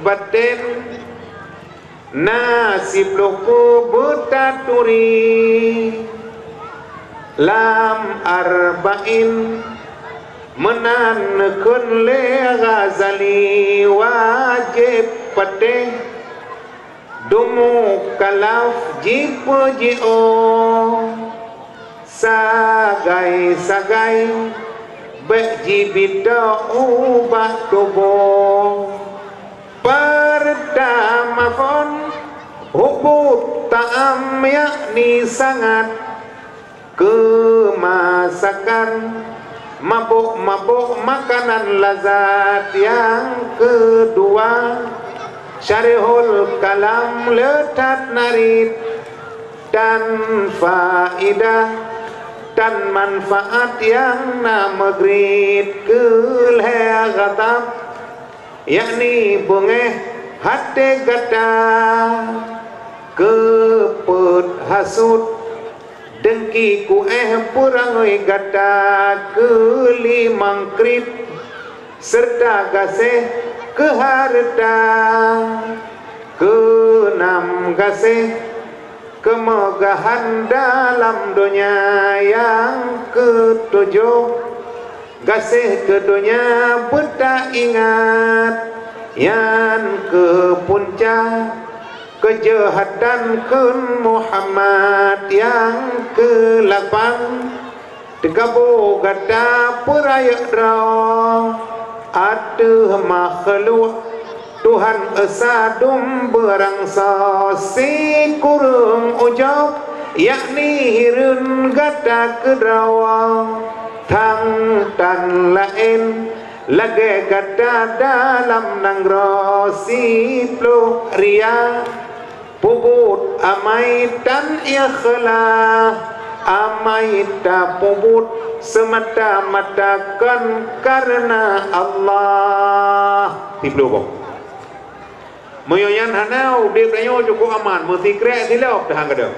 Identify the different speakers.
Speaker 1: batin nasib loko betaturi lam arba'in menanekun le Ghazali wajib patih dumu kalaf jipo jio sagai beji bida ubah tubuh pertama kon hubut ta'am yakni sangat kemasakan mabuk-mabuk makanan lazat. Yang kedua syarihul kalam letat narid dan faidah dan manfaat yang nama grid kelehagatab yakni bungeh hati gata keput hasud dengki ku purangoi gata kelimang krip serta gaseh keharta keenam gaseh kemegahan dalam dunia. Yang ketujuh gasih ke dunia beta ingat. Yang kepuncak kejahatan kun Muhammad. Yang ke-8 tegabo gada perayak draw ada makhluk Tuhan esadum berangsa si kurung ujab yakni hirun gata kedrawa tang tan lain lage gata dalam nangro si plo ria pubut amai tan ikhlas amai ta pubut semata-mata karena Allah dipeluk Moyoyan hanau dia tanya cukup aman, mesti krek silap dah angkat.